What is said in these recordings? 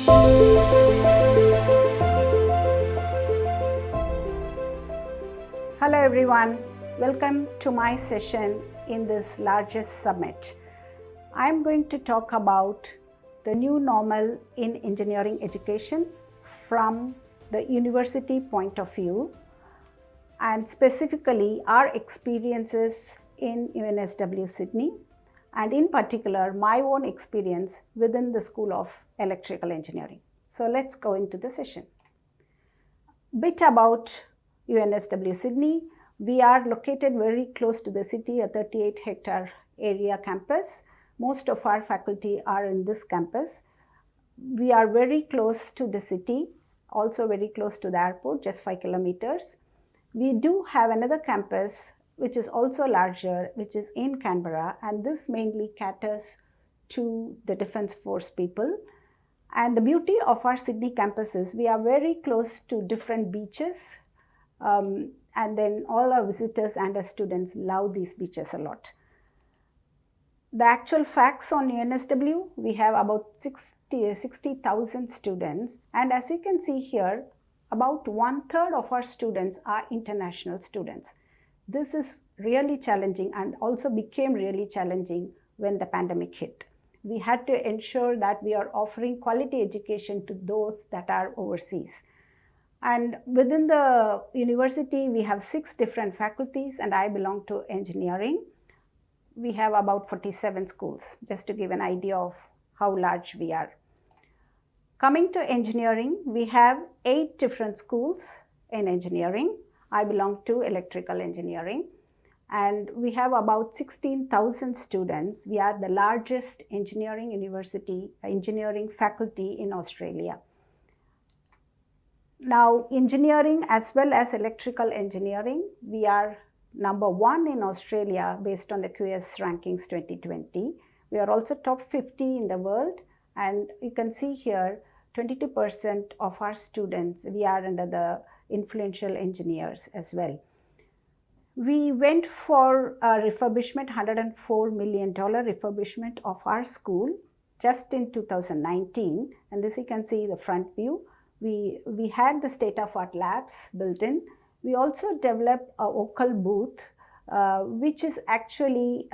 Hello everyone, welcome to my session in this largest summit. I'm going to talk about the new normal in engineering education from the university point of view, and specifically our experiences in UNSW Sydney, and in particular my own experience within the School of Electrical Engineering. So let's go into the session. Bit about UNSW Sydney. We are located very close to the city, a 38-hectare area campus. Most of our faculty are in this campus. We are very close to the city, also very close to the airport, just 5 kilometers. We do have another campus which is also larger, which is in Canberra, and this mainly caters to the Defence Force people. And the beauty of our Sydney campus is we are very close to different beaches, and then all our visitors and our students love these beaches a lot. The actual facts on UNSW, we have about 60,000 students, and as you can see here, about 1/3 of our students are international students. This is really challenging and also became really challenging when the pandemic hit. We had to ensure that we are offering quality education to those that are overseas. And within the university, we have 6 different faculties, and I belong to engineering. We have about 47 schools, just to give an idea of how large we are. Coming to engineering, we have 8 different schools in engineering. I belong to electrical engineering, and we have about 16,000 students. We are the largest engineering university, engineering faculty in Australia. Now, engineering as well as electrical engineering, we are number 1 in Australia based on the QS rankings 2020. We are also top 50 in the world, and you can see here 22% of our students, we are under the influential engineers as well. We went for a refurbishment, $104 million refurbishment of our school just in 2019, and this you can see the front view. We had the state-of-art labs built in. We also developed a vocal booth, which is actually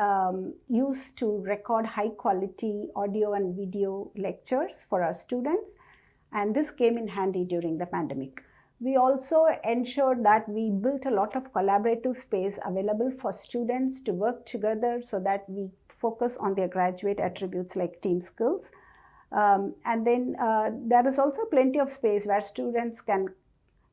used to record high-quality audio and video lectures for our students, and this came in handy during the pandemic. We also ensured that we built a lot of collaborative space available for students to work together so that we focus on their graduate attributes like team skills. And then there is also plenty of space where students can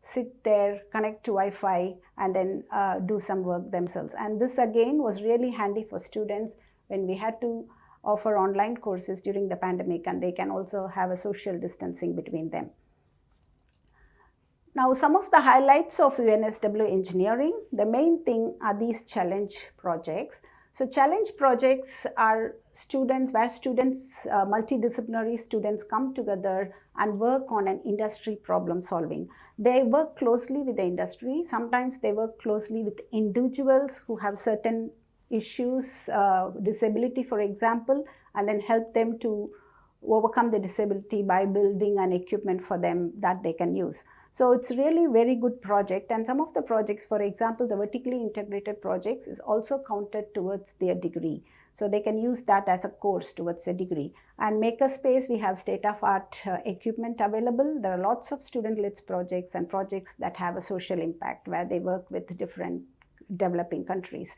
sit there, connect to Wi-Fi, and then do some work themselves. And this again was really handy for students when we had to offer online courses during the pandemic, and they can also have a social distancing between them. Now, some of the highlights of UNSW engineering, the main thing are these challenge projects. So challenge projects are multidisciplinary students come together and work on an industry problem solving. They work closely with the industry. Sometimes they work closely with individuals who have certain issues, disability for example, and then help them to overcome the disability by building an equipment for them that they can use. So it's really a very good project, and some of the projects, for example, the vertically integrated projects is also counted towards their degree. So they can use that as a course towards a degree. And Makerspace, we have state-of-art equipment available. There are lots of student-led projects and projects that have a social impact where they work with different developing countries.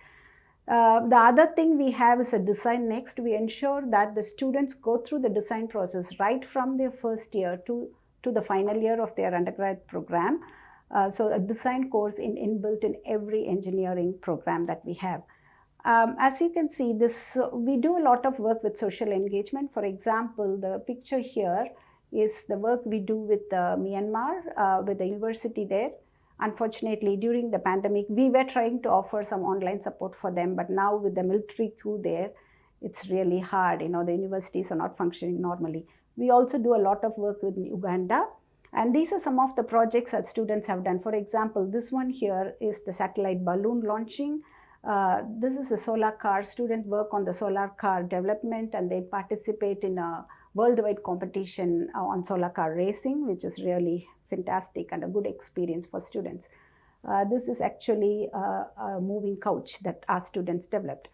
The other thing we have is a design next. We ensure that the students go through the design process right from their first year to the final year of their undergrad program. So a design course inbuilt in every engineering program that we have. As you can see, we do a lot of work with social engagement. For example, the picture here is the work we do with Myanmar, with the university there. Unfortunately, during the pandemic, we were trying to offer some online support for them, but now with the military coup there, it's really hard. The universities are not functioning normally. We also do a lot of work with Uganda, and these are some of the projects that students have done. For example, this one here is the satellite balloon launching. This is a solar car. Students work on the solar car development, and they participate in a worldwide competition on solar car racing, which is really fantastic and a good experience for students. This is actually a moving couch that our students developed.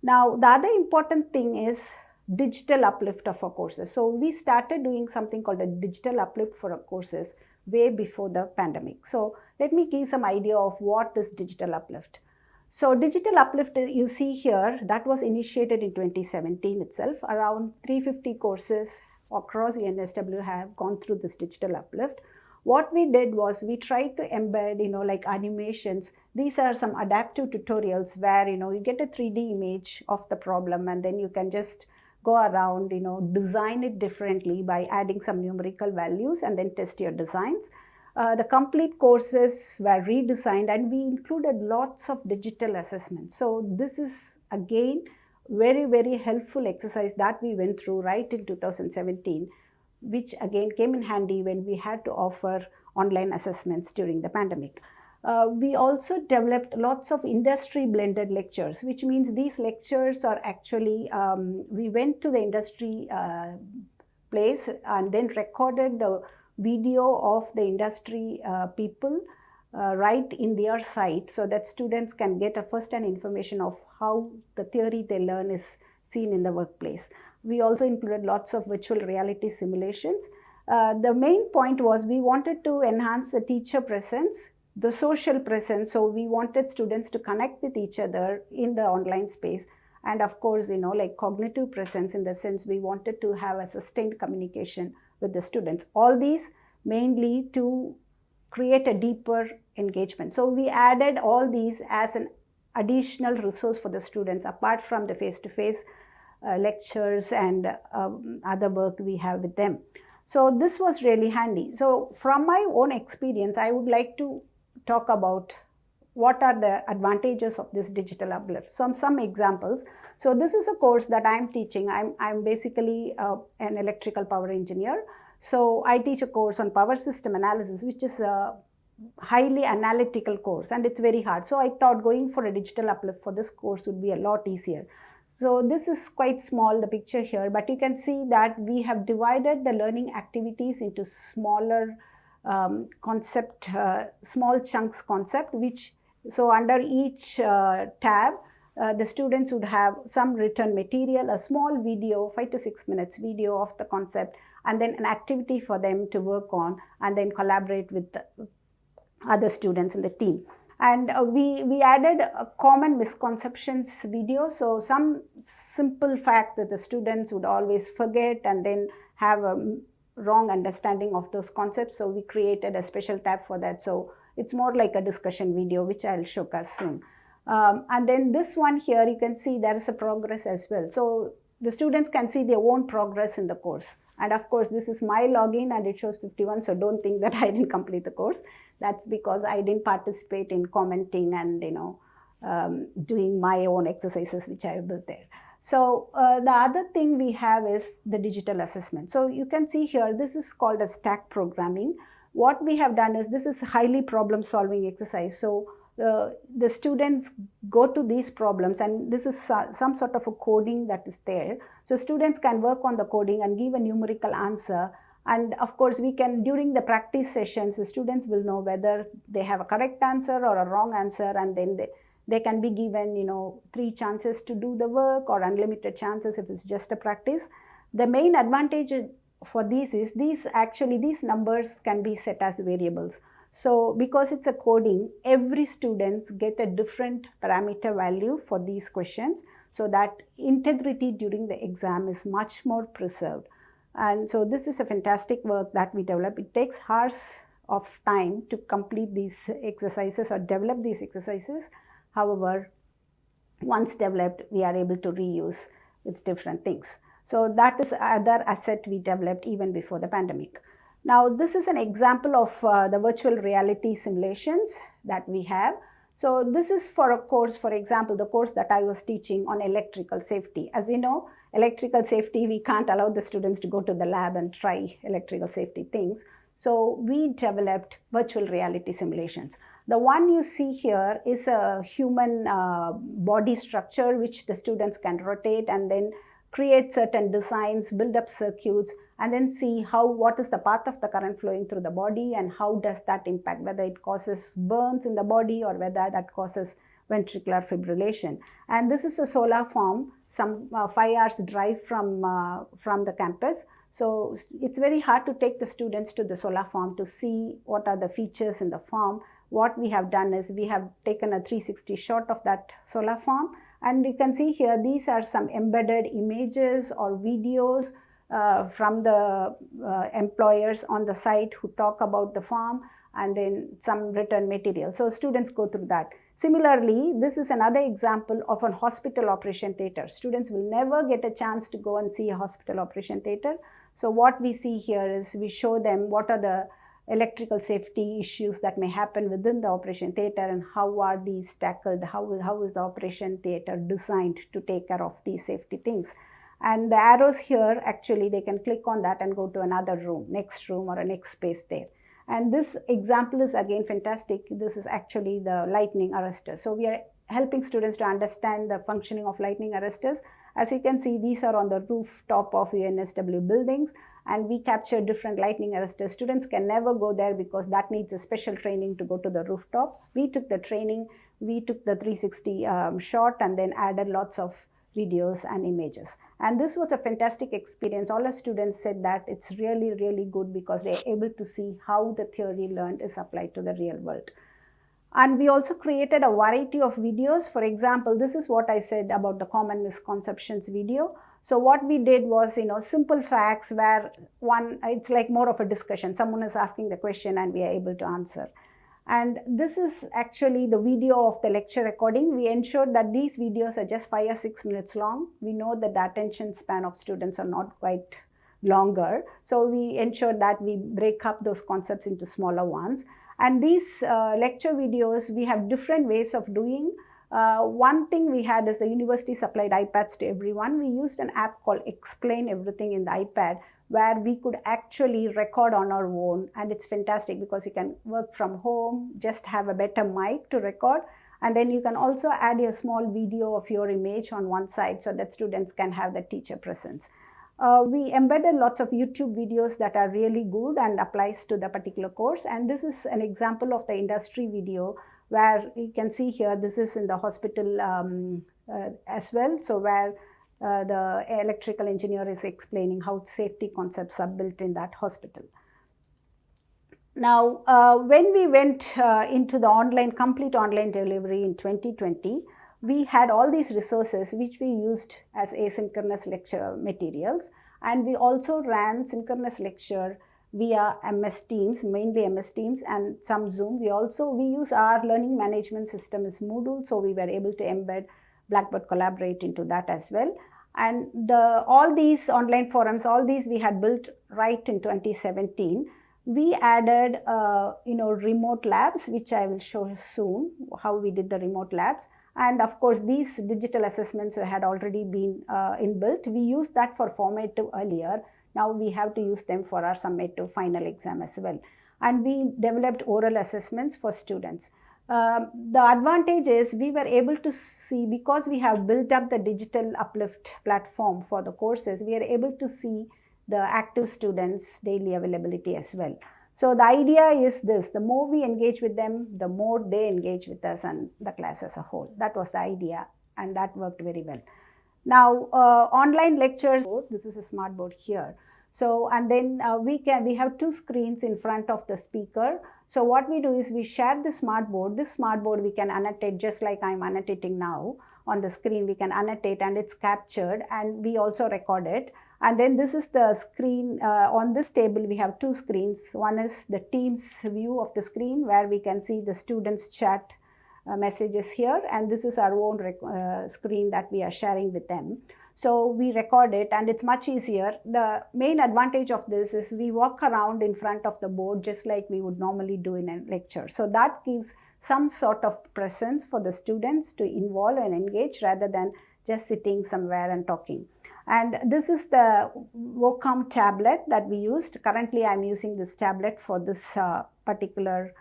Now, the other important thing is digital uplift of our courses. So we started doing something called a digital uplift for our courses way before the pandemic. So let me give some idea of what is digital uplift. So digital uplift, you see here, that was initiated in 2017 itself. Around 350 courses across UNSW have gone through this digital uplift. What we did was we tried to embed, like animations. These are some adaptive tutorials where, you get a 3D image of the problem and then you can just go around, design it differently by adding some numerical values and then test your designs. The complete courses were redesigned and we included lots of digital assessments. So this is again very, very helpful exercise that we went through right in 2017, which again came in handy when we had to offer online assessments during the pandemic. We also developed lots of industry blended lectures, which means these lectures are actually, we went to the industry place and then recorded the video of the industry people right in their site so that students can get a first-hand information of how the theory they learn is seen in the workplace. We also included lots of virtual reality simulations. The main point was we wanted to enhance the teacher presence, the social presence. So we wanted students to connect with each other in the online space. And of course, like cognitive presence in the sense we wanted to have a sustained communication with the students. All these mainly to create a deeper engagement. So we added all these as an additional resource for the students apart from the face-to-face lectures and other work we have with them. So this was really handy. So from my own experience, I would like to talk about what are the advantages of this digital uplift. Some examples. So this is a course that I'm teaching. I'm basically an electrical power engineer. So I teach a course on power system analysis, which is a highly analytical course and it's very hard. So I thought going for a digital uplift for this course would be a lot easier. So this is quite small, the picture here, but you can see that we have divided the learning activities into smaller concept, small chunks concept, which, so under each tab, the students would have some written material, a small video, 5 to 6 minutes video of the concept, and then an activity for them to work on and then collaborate with the other students in the team. And we added a common misconceptions video. So some simple facts that the students would always forget and then have a wrong understanding of those concepts. So we created a special tab for that. So it's more like a discussion video, which I'll show us soon. And then this one here, you can see there is a progress as well. So the students can see their own progress in the course. And of course, this is my login and it shows 51. So don't think that I didn't complete the course. That's because I didn't participate in commenting and, doing my own exercises, which I built there. So the other thing we have is the digital assessment. So you can see here, this is called a stack programming. What we have done is this is highly problem solving exercise. So the students go to these problems and this is some sort of a coding that is there. So students can work on the coding and give a numerical answer. And of course, we can, during the practice sessions, the students will know whether they have a correct answer or a wrong answer, and then they can be given, 3 chances to do the work or unlimited chances if it's just a practice. The main advantage for these is these numbers can be set as variables. So because it's a coding, every students get a different parameter value for these questions, so that integrity during the exam is much more preserved. And so this is a fantastic work that we develop. It takes hours of time to complete these exercises or develop these exercises. However, once developed, we are able to reuse with different things. So that is another asset we developed even before the pandemic. Now, this is an example of the virtual reality simulations that we have. So this is for a course, for example, the course that I was teaching on electrical safety. As you know, electrical safety, we can't allow the students to go to the lab and try electrical safety things. So we developed virtual reality simulations. The one you see here is a human body structure which the students can rotate and then create certain designs, build up circuits, and then see what is the path of the current flowing through the body and how does that impact, whether it causes burns in the body or whether that causes ventricular fibrillation. And this is a solar farm, some 5 hours drive from the campus. So it's very hard to take the students to the solar farm to see what are the features in the farm. What we have done is we have taken a 360 shot of that solar farm, and you can see here these are some embedded images or videos from the employers on the site who talk about the farm, and then some written material. So students go through that. Similarly, this is another example of a hospital operation theatre. Students will never get a chance to go and see a hospital operation theatre. So what we see here is we show them what are the electrical safety issues that may happen within the operation theatre and how are these tackled, how is the operation theatre designed to take care of these safety things. And the arrows here, actually they can click on that and go to another room, next room or a next space there. And this example is again fantastic. This is actually the lightning arrester. So we are helping students to understand the functioning of lightning arresters. As you can see, these are on the rooftop of UNSW buildings, and we capture different lightning arresters. Students can never go there because that needs a special training to go to the rooftop. We took the training, we took the 360 shot and then added lots of videos and images. And this was a fantastic experience. All our students said that it's really, really good because they're able to see how the theory learned is applied to the real world. And we also created a variety of videos. For example, this is what I said about the common misconceptions video. So what we did was, simple facts where it's like more of a discussion. Someone is asking the question and we are able to answer. And this is actually the video of the lecture recording. We ensured that these videos are just 5 or 6 minutes long. We know that the attention span of students are not quite longer. So we ensured that we break up those concepts into smaller ones. And these lecture videos, we have different ways of doing. One thing we had is the university supplied iPads to everyone. We used an app called Explain Everything in the iPad, where we could actually record on our own. And it's fantastic because you can work from home, just have a better mic to record. And then you can also add a small video of your image on one side so that students can have the teacher presence. We embedded lots of YouTube videos that are really good and applies to the particular course. And this is an example of the industry video where you can see here, this is in the hospital as well. So where the electrical engineer is explaining how safety concepts are built in that hospital. Now, when we went into the complete online delivery in 2020, we had all these resources which we used as asynchronous lecture materials, and we also ran synchronous lecture via MS Teams, mainly MS Teams and some Zoom. We use our learning management system as Moodle, so we were able to embed Blackboard Collaborate into that as well. And all these online forums, all these we had built right in 2017. We added remote labs, which I will show soon how we did the remote labs. And of course, these digital assessments had already been inbuilt. We used that for formative earlier. Now we have to use them for our summative final exam as well. And we developed oral assessments for students. The advantage is we were able to see, because we have built up the digital Uplift platform for the courses, we are able to see the active students' daily availability as well. So the idea is this: the more we engage with them, the more they engage with us and the class as a whole. That was the idea, and that worked very well. Now, online lectures, this is a smart board here. So, and then we have two screens in front of the speaker. So what we do is we share the smart board. This smart board we can annotate just like I'm annotating now on the screen. We can annotate and it's captured, and we also record it. And then this is the screen. On this table we have two screens. One is the Teams view of the screen where we can see the students chat messages here, and this is our own screen that we are sharing with them. So we record it, and it's much easier. The main advantage of this is we walk around in front of the board just like we would normally do in a lecture. So that gives some sort of presence for the students to involve and engage rather than just sitting somewhere and talking. And this is the Vocom tablet that we used. Currently, I'm using this tablet for this particular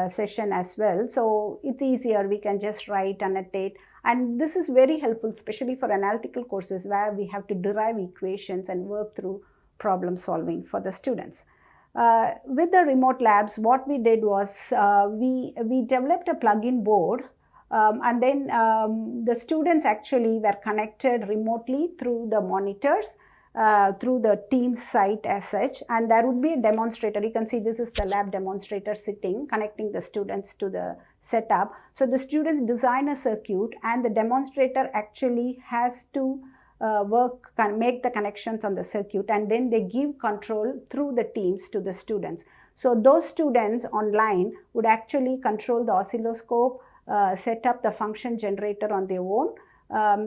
session as well. So it's easier. We can just write, annotate. And this is very helpful, especially for analytical courses where we have to derive equations and work through problem solving for the students. With the remote labs, what we did was we developed a plug-in board, and then the students actually were connected remotely through the monitors, through the Teams site as such, and there would be a demonstrator. You can see this is the lab demonstrator sitting, connecting the students to the setup. So the students design a circuit, and the demonstrator actually has to make the connections on the circuit, and then they give control through the Teams to the students. So those students online would actually control the oscilloscope, set up the function generator on their own,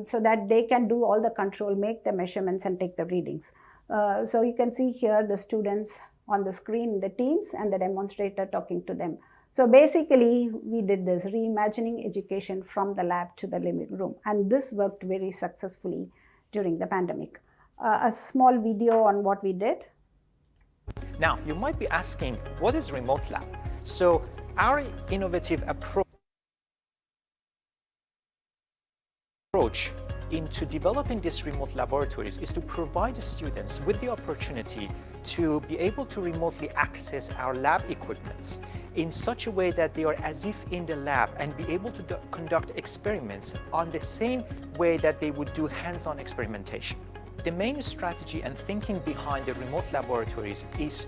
so that they can do all the control, make the measurements and take the readings. So you can see here the students on the screen, the Teams, and the demonstrator talking to them. So basically we did this, reimagining education from the lab to the living room, and this worked very successfully during the pandemic. A small video on what we did. Now, you might be asking, what is remote lab? So our innovative approach into developing these remote laboratories is to provide the students with the opportunity to be able to remotely access our lab equipments in such a way that they are as if in the lab and be able to conduct experiments on the same way that they would do hands-on experimentation. The main strategy and thinking behind the remote laboratories is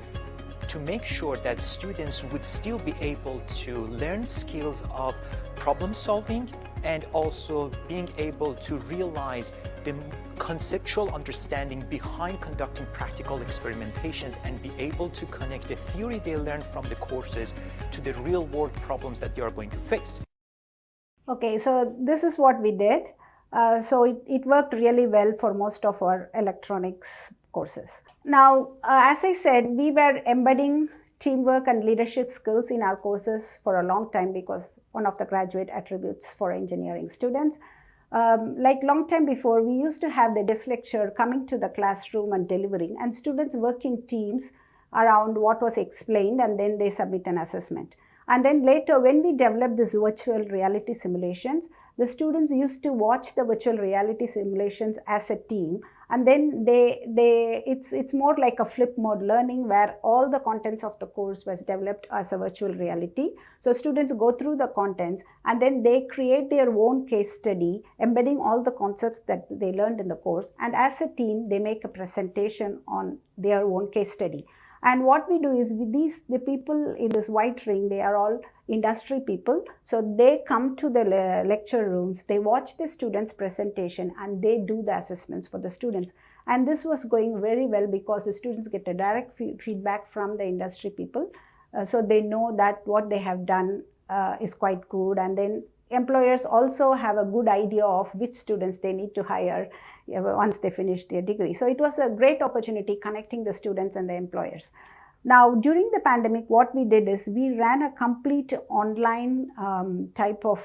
to make sure that students would still be able to learn skills of problem solving and also being able to realize the conceptual understanding behind conducting practical experimentations and be able to connect the theory they learned from the courses to the real world problems that they are going to face. Okay, so this is what we did. So it worked really well for most of our electronics courses. Now, as I said, we were embedding teamwork and leadership skills in our courses for a long time because one of the graduate attributes for engineering students. Like long time before, we used to have the guest lecturer coming to the classroom and delivering, and students work in teams around what was explained, and then they submit an assessment. And then later, when we developed this virtual reality simulations, the students used to watch the virtual reality simulations as a team, and then it's more like a flip mode learning where all the contents of the course was developed as a virtual reality. So students go through the contents and then they create their own case study, embedding all the concepts that they learned in the course, and as a team they make a presentation on their own case study. And what we do is with the people in this white ring, they are all industry people. So they come to the lecture rooms, they watch the students' presentation, and they do the assessments for the students. And this was going very well because the students get a direct feedback from the industry people. So they know that what they have done is quite good. And then employers also have a good idea of which students they need to hire once they finish their degree. So it was a great opportunity connecting the students and the employers. Now, during the pandemic, what we did is we ran a complete online type of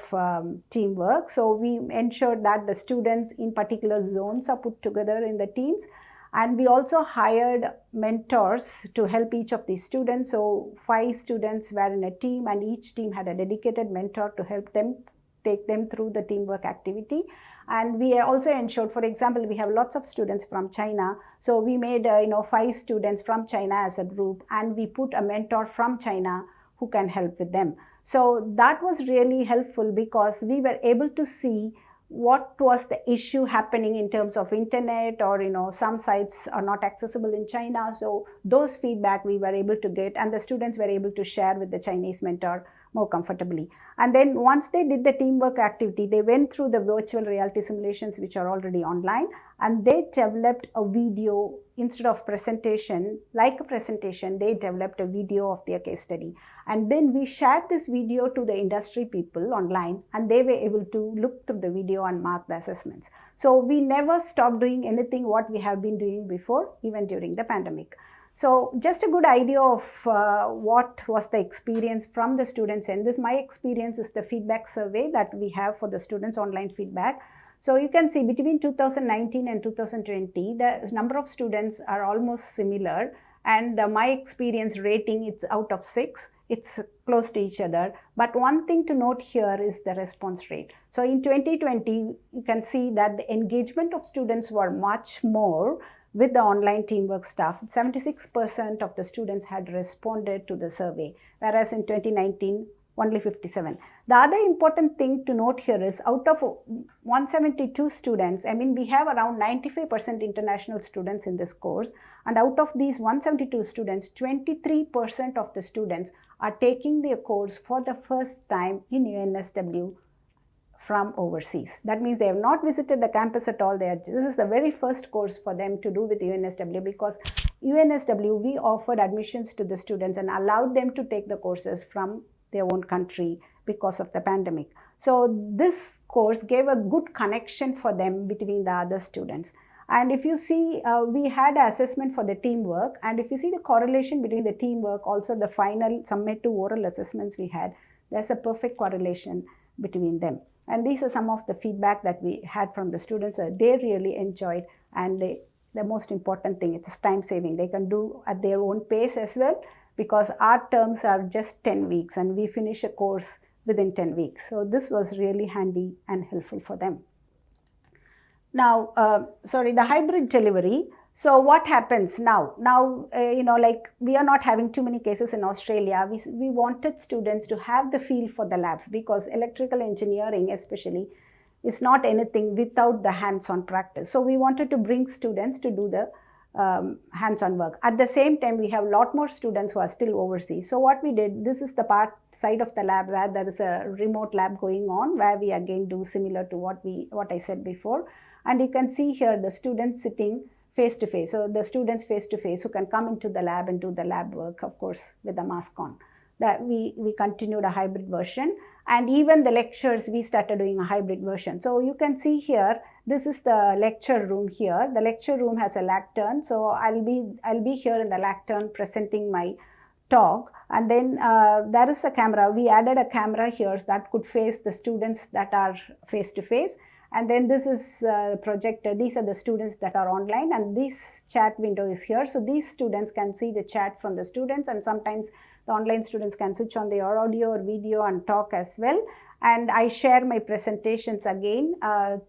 teamwork. So we ensured that the students in particular zones are put together in the teams. And we also hired mentors to help each of these students. So 5 students were in a team, and each team had a dedicated mentor to help them take them through the teamwork activity. And we also ensured, for example, we have lots of students from China. So we made 5 students from China as a group, and we put a mentor from China who can help with them. So that was really helpful because we were able to see what was the issue happening in terms of internet, or some sites are not accessible in China. So those feedback we were able to get, and the students were able to share with the Chinese mentor more comfortably. And then once they did the teamwork activity, they went through the virtual reality simulations which are already online, and they developed a video instead of presentation. Like a presentation, they developed a video of their case study. And then we shared this video to the industry people online, and they were able to look through the video and mark the assessments. So we never stopped doing anything what we have been doing before, even during the pandemic. So just a good idea of what was the experience from the students. And my experience is the feedback survey that we have for the students' online feedback. So you can see between 2019 and 2020, the number of students are almost similar. and my experience rating, it's out of 6. It's close to each other. But one thing to note here is the response rate. So in 2020, you can see that the engagement of students were much more with the online teamwork stuff. 76% of the students had responded to the survey, whereas in 2019, only 57. The other important thing to note here is out of 172 students, I mean, we have around 95% international students in this course. And out of these 172 students, 23% of the students are taking their course for the first time in UNSW from overseas. That means they have not visited the campus at all. This is the very first course for them to do with UNSW, because UNSW, we offered admissions to the students and allowed them to take the courses from their own country because of the pandemic. So this course gave a good connection for them between the other students. And if you see, we had an assessment for the teamwork, and if you see the correlation between the teamwork, also the final summative oral assessments we had, there's a perfect correlation between them. And these are some of the feedback that we had from the students. They really enjoyed, and the most important thing, it's time saving. They can do at their own pace as well, because our terms are just 10 weeks and we finish a course within 10 weeks. So this was really handy and helpful for them. Now, the hybrid delivery. So what happens now? Now, like we are not having too many cases in Australia. We wanted students to have the feel for the labs, because electrical engineering especially is not anything without the hands-on practice. So we wanted to bring students to do the hands-on work. At the same time, we have a lot more students who are still overseas. So what we did, this is the side of the lab where there is a remote lab going on, where we again do similar to what I said before. And you can see here the students sitting face-to-face. So the students face-to-face who can come into the lab and do the lab work, of course, with the mask on. That we continued a hybrid version, and even the lectures, we started doing a hybrid version. So you can see here, this is the lecture room here. The lecture room has a lectern, so I'll be here in the lectern presenting my talk, and then there is a camera. We added a camera here that could face the students that are face to face, and then this is projector. These are the students that are online, and this chat window is here. So these students can see the chat from the students, and sometimes the online students can switch on their audio or video and talk as well. And I share my presentations again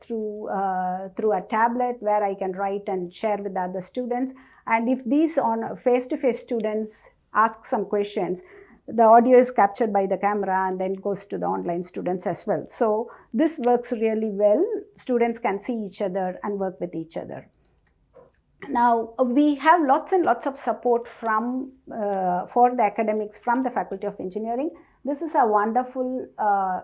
through a tablet where I can write and share with the other students. And if these on face-to-face students ask some questions, the audio is captured by the camera and then goes to the online students as well. So this works really well. Students can see each other and work with each other. Now, we have lots and lots of support from for the academics from the Faculty of Engineering. This is a wonderful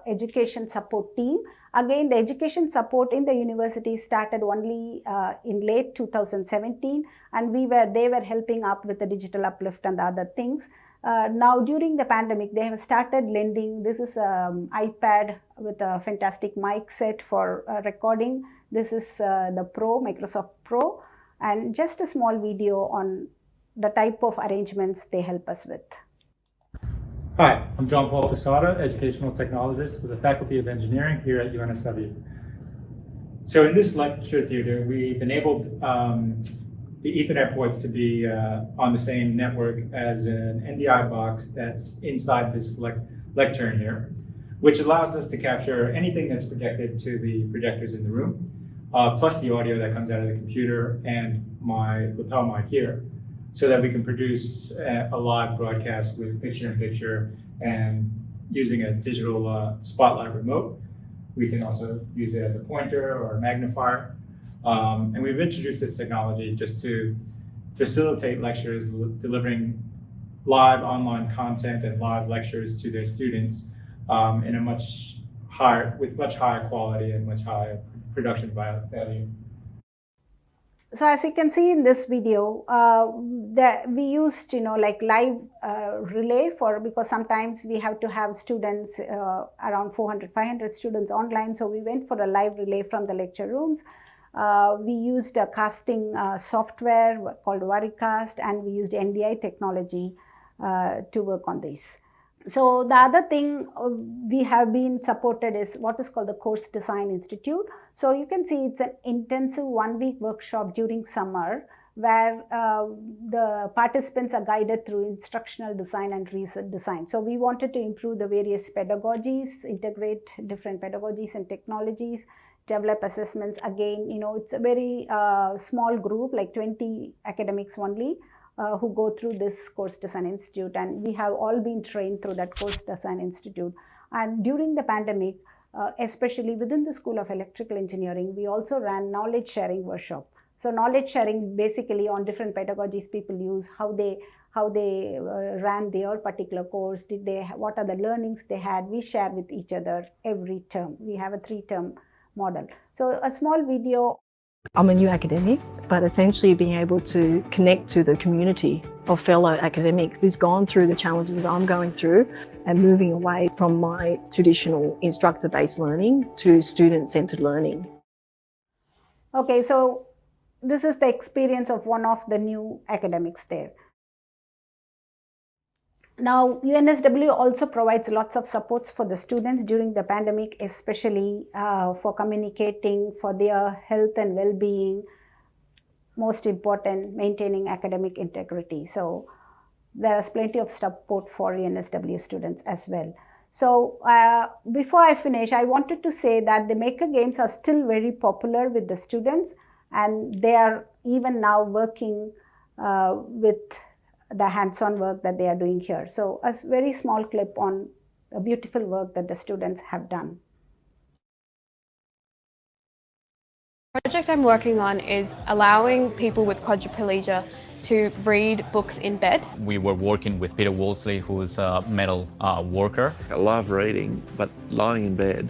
education support team. Again, the education support in the university started only in late 2017, and they were helping up with the digital uplift and the other things. Now, during the pandemic, they have started lending. This is an iPad with a fantastic mic set for recording. This is the Pro, Microsoft Pro, and just a small video on the type of arrangements they help us with. Hi, I'm John Paul Posada, Educational Technologist with the Faculty of Engineering here at UNSW. So in this lecture theater, we've enabled the Ethernet ports to be on the same network as an NDI box that's inside this lectern here, which allows us to capture anything that's projected to the projectors in the room, plus the audio that comes out of the computer and my lapel mic here, so that we can produce a live broadcast with picture-in-picture and using a digital spotlight remote. We can also use it as a pointer or a magnifier. And we've introduced this technology just to facilitate lectures, delivering live online content and live lectures to their students in a with much higher quality and much higher production value. So as you can see in this video, we used like live relay because sometimes we have to have students around 400-500 students online. So we went for a live relay from the lecture rooms. We used a casting software called Varicast, and we used NDI technology to work on this. So the other thing we have been supported is what is called the Course Design Institute. So you can see it's an intensive 1-week workshop during summer where the participants are guided through instructional design and research design. So we wanted to improve the various pedagogies, integrate different pedagogies and technologies, develop assessments. Again, it's a very small group, like 20 academics only, who go through this Course Design Institute, and we have all been trained through that Course Design Institute. And during the pandemic, especially within the School of Electrical Engineering, we also ran knowledge sharing workshop. So knowledge sharing basically on different pedagogies people use, how they ran their particular course, what are the learnings they had. We share with each other every term. We have a 3-term model. So a small video. I'm a new academic, but essentially being able to connect to the community of fellow academics who's gone through the challenges that I'm going through and moving away from my traditional instructor-based learning to student-centered learning. Okay, so this is the experience of one of the new academics there. Now, UNSW also provides lots of supports for the students during the pandemic, especially for communicating, for their health and well-being, most important, maintaining academic integrity. So there is plenty of support for UNSW students as well. So before I finish, I wanted to say that the maker games are still very popular with the students, and they are even now working with the hands-on work that they are doing here. So a very small clip on the beautiful work that the students have done. The project I'm working on is allowing people with quadriplegia to read books in bed. We were working with Peter Wolseley, who's a metal worker. I love reading, but lying in bed,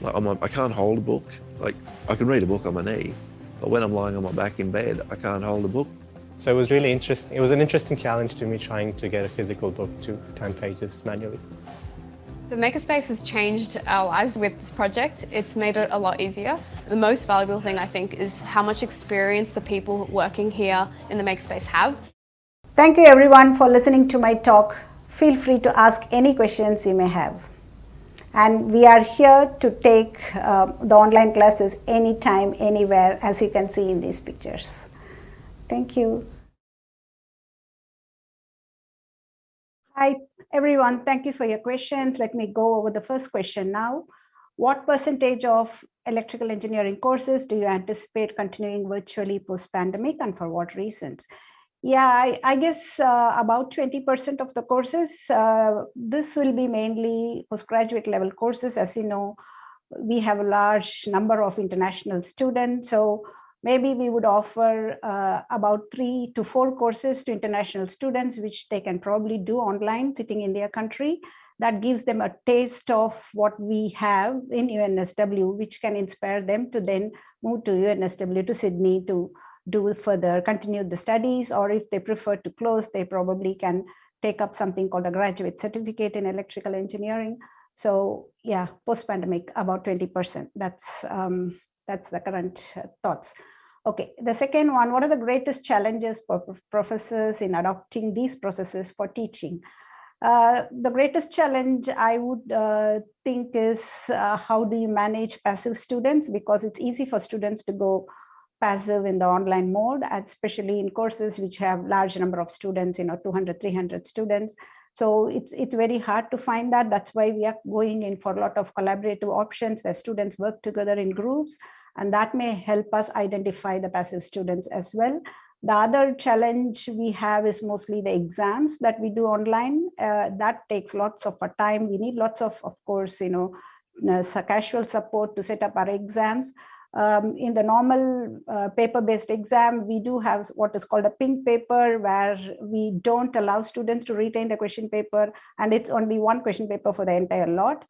I can't hold a book. Like, I can read a book on my knee, but when I'm lying on my back in bed, I can't hold a book. So it was really interesting. It was an interesting challenge to me trying to get a physical book to turn pages manually. The Makerspace has changed our lives with this project. It's made it a lot easier. The most valuable thing, I think, is how much experience the people working here in the Makerspace have. Thank you everyone for listening to my talk. Feel free to ask any questions you may have. And we are here to take the online classes anytime, anywhere, as you can see in these pictures. Thank you. Hi everyone, thank you for your questions. Let me go over the first question now. What percentage of electrical engineering courses do you anticipate continuing virtually post-pandemic, and for what reasons? Yeah, I guess about 20% of the courses. This will be mainly postgraduate level courses. As you know, we have a large number of international students. So maybe we would offer about 3 to 4 courses to international students, which they can probably do online sitting in their country. That gives them a taste of what we have in UNSW, which can inspire them to then move to UNSW to Sydney to do further, continue the studies, or if they prefer to close, they probably can take up something called a graduate certificate in electrical engineering. So yeah, post-pandemic, about 20%. That's the current thoughts. Okay, the second one, what are the greatest challenges for professors in adopting these processes for teaching? The greatest challenge I would think is how do you manage passive students, because it's easy for students to go passive in the online mode, especially in courses which have large number of students, 200, 300 students. So it's very hard to find that. That's why we are going in for a lot of collaborative options where students work together in groups, and that may help us identify the passive students as well. The other challenge we have is mostly the exams that we do online. That takes lots of our time. We need lots of course, casual support to set up our exams. In the normal paper-based exam, we do have what is called a pink paper, where we don't allow students to retain the question paper, and it's only one question paper for the entire lot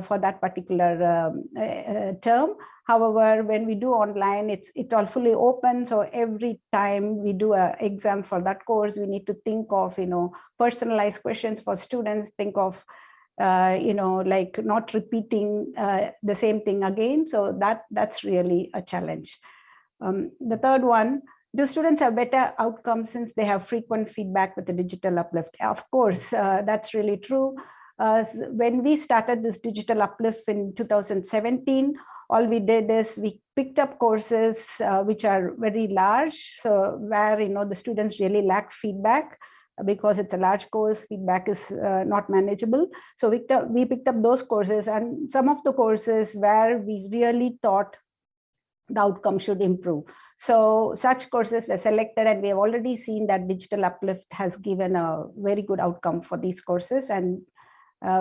for that particular term. However, when we do online, it's all fully open. So every time we do an exam for that course, we need to think of personalized questions for students, think of like not repeating the same thing again. So that's really a challenge. The third one, do students have better outcomes since they have frequent feedback with the digital uplift? Of course, that's really true. When we started this digital uplift in 2017, all we did is we picked up courses which are very large, so where the students really lack feedback because it's a large course, feedback is not manageable. So we picked up those courses, and some of the courses where we really thought the outcome should improve. So such courses were selected, and we have already seen that Digital Uplift has given a very good outcome for these courses. And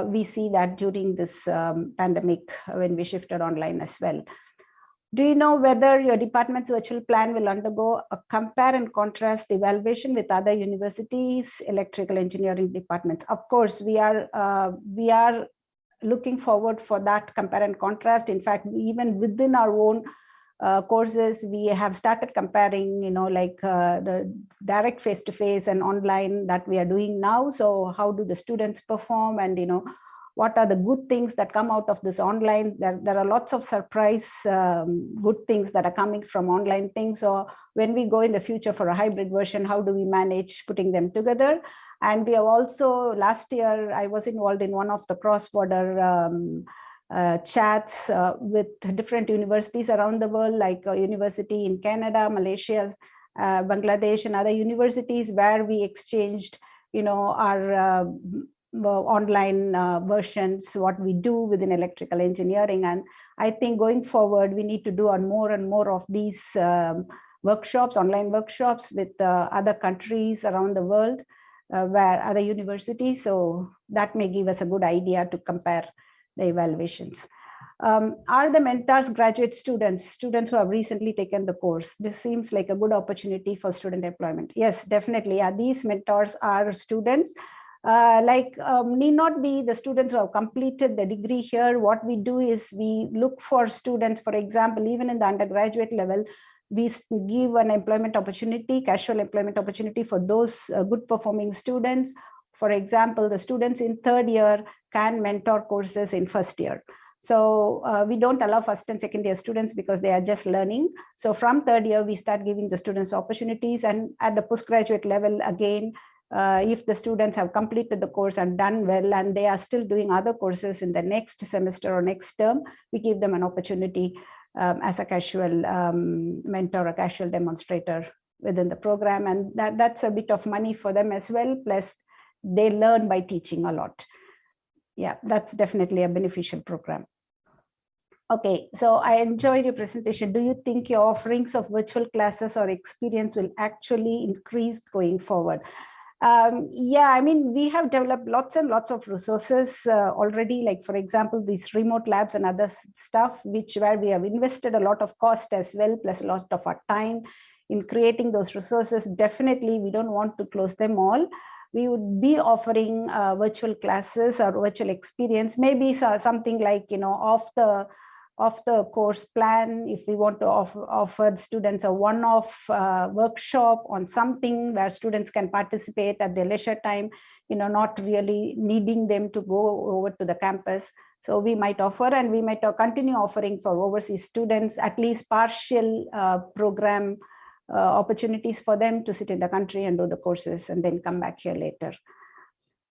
we see that during this pandemic when we shifted online as well. Do you know whether your department's virtual plan will undergo a compare and contrast evaluation with other universities, electrical engineering departments? Of course, we are looking forward for that compare and contrast. In fact, even within our own courses, we have started comparing, the direct face-to-face and online that we are doing now. So how do the students perform, and what are the good things that come out of this online? There are lots of surprise good things that are coming from online things. So when we go in the future for a hybrid version, how do we manage putting them together? And we have also, last year, I was involved in one of the cross-border chats with different universities around the world, like a university in Canada, Malaysia, Bangladesh, and other universities, where we exchanged, our online versions, what we do within electrical engineering. And I think going forward, we need to do on more and more of these workshops, online workshops with other countries around the world, where other universities. So that may give us a good idea to compare the evaluations. Are the mentors graduate students who have recently taken the course? This seems like a good opportunity for student employment. Yes, definitely. These mentors are students, need not be the students who have completed the degree here. What we do is we look for students, for example, even in the undergraduate level, we give an employment opportunity, casual employment opportunity for those good performing students. For example, the students in third year can mentor courses in first year. So we don't allow first and second year students because they are just learning. So from third year, we start giving the students opportunities. And at the postgraduate level, again, if the students have completed the course and done well, and they are still doing other courses in the next semester or next term, we give them an opportunity as a casual mentor, a casual demonstrator within the program. And that's a bit of money for them as well. Plus, they learn by teaching a lot. Yeah, that's definitely a beneficial program. Okay, so I enjoyed your presentation. Do you think your offerings of virtual classes or experience will actually increase going forward? Yeah, I mean, we have developed lots and lots of resources already, like, for example, these remote labs and other stuff, where we have invested a lot of cost as well, plus a lot of our time in creating those resources. Definitely, we don't want to close them all. We would be offering virtual classes or virtual experience, maybe something like, off the course plan, if we want to offer students a one-off workshop on something where students can participate at their leisure time, not really needing them to go over to the campus. So we might offer, and we might continue offering for overseas students, at least partial program opportunities for them to sit in the country and do the courses and then come back here later.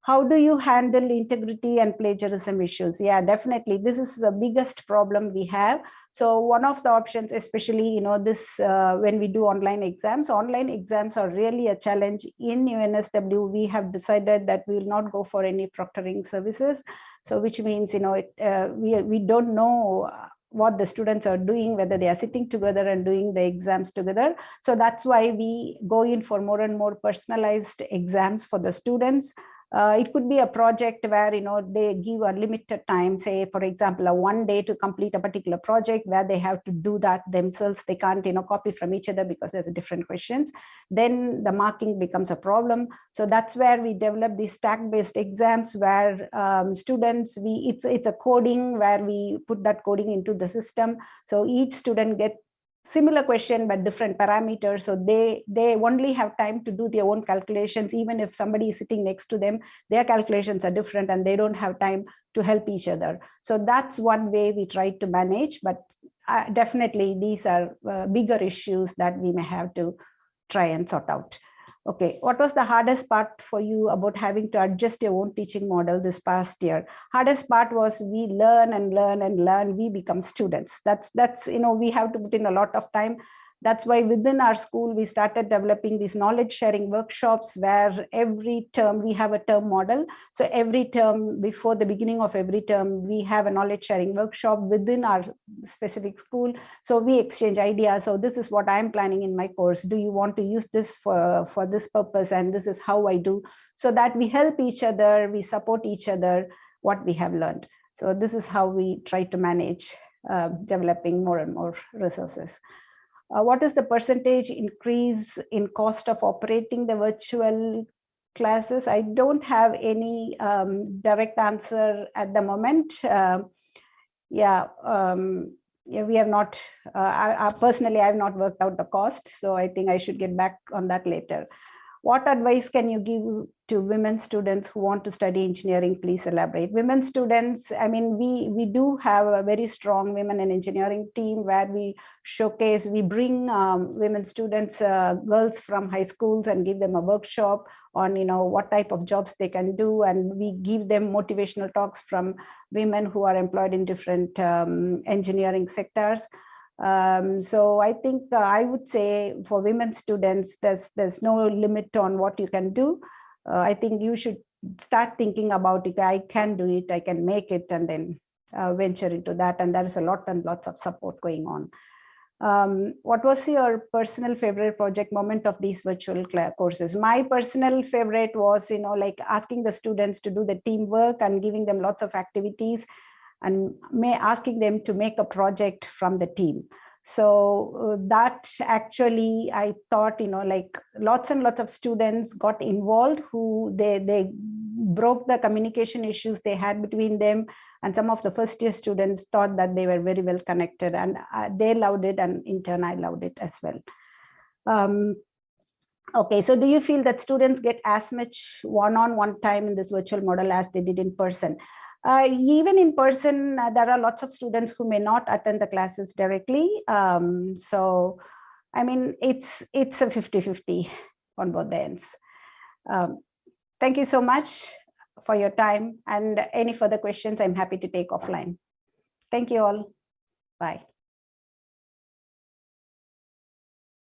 How do you handle integrity and plagiarism issues? Yeah, definitely. This is the biggest problem we have. So one of the options, especially, when we do online exams are really a challenge in UNSW. We have decided that we will not go for any proctoring services. So which means, we don't know what the students are doing, whether they are sitting together and doing the exams together. So that's why we go in for more and more personalized exams for the students. It could be a project where, they give a limited time, say, for example, a 1 day to complete a particular project where they have to do that themselves. They can't, copy from each other because there's different questions. Then the marking becomes a problem. So that's where we develop these stack-based exams where students, it's a coding where we put that coding into the system. So each student gets similar question but different parameters, so they only have time to do their own calculations. Even if somebody is sitting next to them, their calculations are different and they don't have time to help each other. So that's one way we try to manage, but definitely these are bigger issues that we may have to try and sort out. Okay, what was the hardest part for you about having to adjust your own teaching model this past year? Hardest part was we learn and learn and learn, we become students. That's we have to put in a lot of time. That's why within our school, we started developing these knowledge sharing workshops where every term we have a term model. So every term, before the beginning of every term, we have a knowledge sharing workshop within our specific school. So we exchange ideas. So this is what I'm planning in my course. Do you want to use this for this purpose? And this is how I do. So that we help each other, we support each other, what we have learned. So this is how we try to manage developing more and more resources. What is the percentage increase in cost of operating the virtual classes? I don't have any direct answer at the moment. We have not, personally, I have not worked out the cost. So I think I should get back on that later. What advice can you give to women students who want to study engineering? Please elaborate. Women students, I mean, we do have a very strong women in engineering team where we showcase, we bring women students, girls from high schools, and give them a workshop on, what type of jobs they can do. And we give them motivational talks from women who are employed in different engineering sectors. So I think I would say for women students, there's no limit on what you can do. I think you should start thinking about it. I can do it, I can make it, and then venture into that. And there is a lot and lots of support going on. What was your personal favorite project moment of these virtual courses? My personal favorite was, like asking the students to do the teamwork and giving them lots of activities, and asking them to make a project from the team. So that actually, I thought, like lots and lots of students got involved who they broke the communication issues they had between them. And some of the first year students thought that they were very well connected, and they loved it. And in turn, I loved it as well. Okay, so do you feel that students get as much one-on-one time in this virtual model as they did in person? Even in person, there are lots of students who may not attend the classes directly. So, I mean, it's a 50-50 on both the ends. Thank you so much for your time, and any further questions, I'm happy to take offline. Thank you all. Bye.